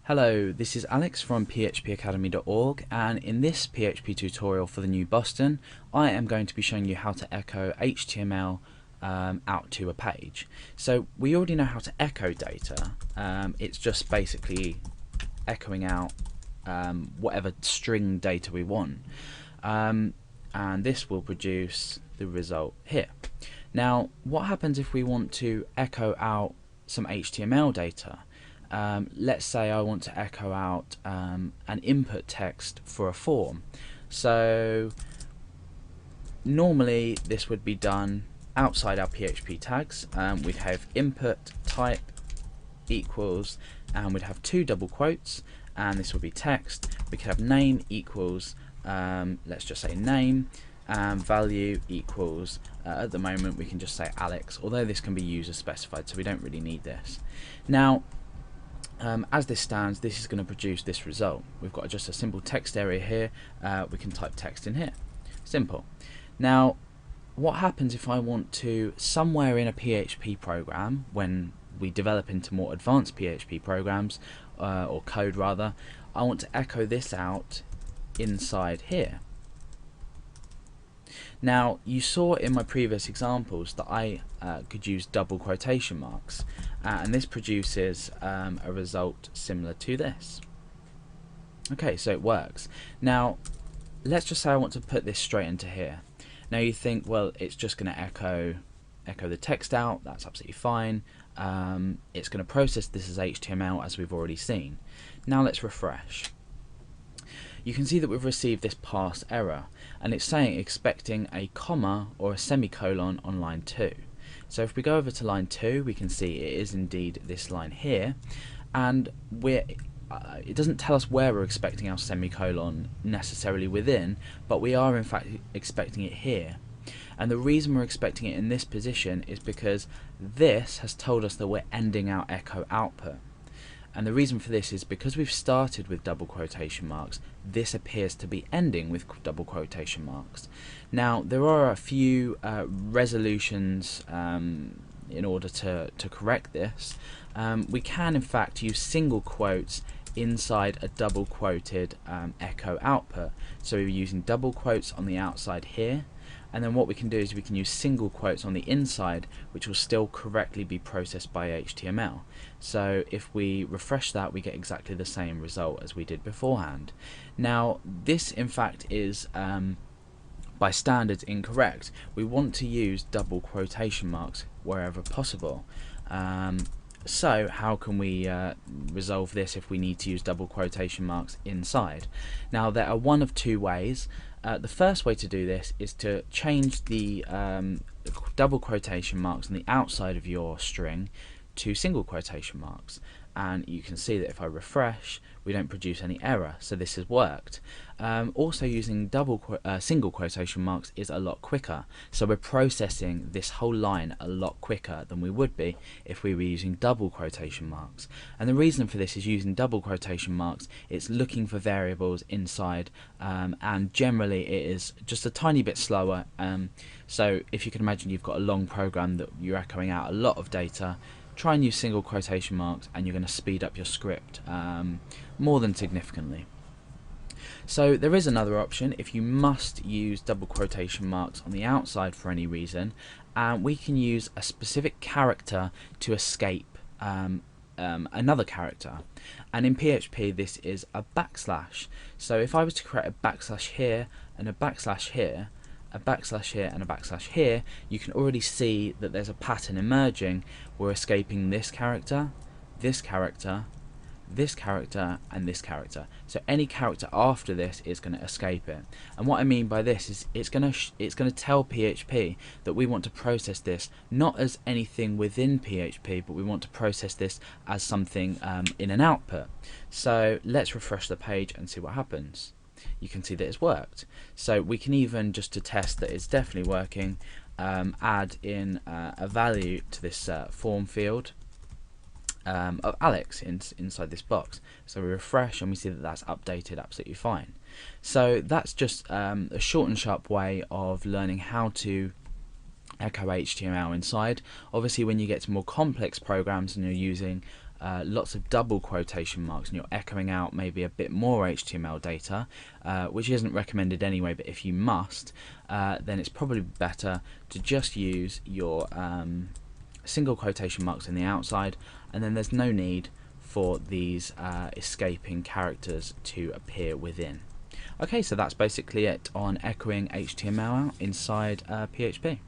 Hello, this is Alex from phpacademy.org, and in this PHP tutorial for the new Boston, I am going to be showing you how to echo HTML out to a page. So we already know how to echo data. It's just basically echoing out whatever string data we want, and this will produce the result here. Now, what happens if we want to echo out some HTML data? Let's say I want to echo out an input text for a form. So normally this would be done outside our PHP tags. We'd have input type equals, and we'd have two double quotes, and this would be text. We could have name equals, let's just say name, and value equals, at the moment we can just say Alex, although this can be user specified, so we don't really need this. Now, as this stands, this is going to produce this result. We've got just a simple text area here. We can type text in here. Simple. Now, what happens if I want to, somewhere in a PHP program, when we develop into more advanced PHP programs, or code rather, I want to echo this out inside here. Now, you saw in my previous examples that I could use double quotation marks, and this produces a result similar to this. Okay, so it works. Now, let's just say I want to put this straight into here. Now you think, well, it's just going to echo the text out. That's absolutely fine. It's going to process this as HTML, as we've already seen. Now let's refresh. You can see that we've received this parse error, and it's saying expecting a comma or a semicolon on line 2. So if we go over to line 2, we can see it is indeed this line here, and it doesn't tell us where we're expecting our semicolon necessarily within, but we are in fact expecting it here. And the reason we're expecting it in this position is because this has told us that we're ending our echo output. And the reason for this is because we've started with double quotation marks, this appears to be ending with double quotation marks. Now, there are a few resolutions in order to correct this. We can in fact use single quotes inside a double quoted echo output. So we're using double quotes on the outside here, and then what we can do is we can use single quotes on the inside, which will still correctly be processed by HTML. So if we refresh that, we get exactly the same result as we did beforehand. Now, this in fact is by standards incorrect. We want to use double quotation marks wherever possible. So how can we resolve this if we need to use double quotation marks inside? Now, there are one of two ways. The first way to do this is to change the double quotation marks on the outside of your string to single quotation marks, and you can see that if I refresh, we don't produce any error, so this has worked. Also, using single quotation marks is a lot quicker, so we're processing this whole line a lot quicker than we would be if we were using double quotation marks. And the reason for this is, using double quotation marks, it's looking for variables inside, and generally it is just a tiny bit slower. So if you can imagine you've got a long program that you're echoing out a lot of data, try and use single quotation marks and you're going to speed up your script more than significantly. So there is another option if you must use double quotation marks on the outside for any reason, and we can use a specific character to escape another character, and in PHP this is a backslash. So if I was to create a backslash here and a backslash here, a backslash here and a backslash here, you can already see that there's a pattern emerging. We're escaping this character, this character, this character, and this character. So any character after this is going to escape it. And what I mean by this is it's going to tell PHP that we want to process this not as anything within PHP, but we want to process this as something in an output. So let's refresh the page and see what happens. You can see that it's worked. So we can even, just to test that it's definitely working, add in a value to this form field of Alex inside this box. So we refresh and we see that that's updated absolutely fine. So that's just a short and sharp way of learning how to echo HTML inside. Obviously, when you get to more complex programs and you're using lots of double quotation marks and you're echoing out maybe a bit more HTML data, which isn't recommended anyway, but if you must, then it's probably better to just use your single quotation marks in the outside, and then there's no need for these escaping characters to appear within. Okay, so that's basically it on echoing HTML out inside PHP.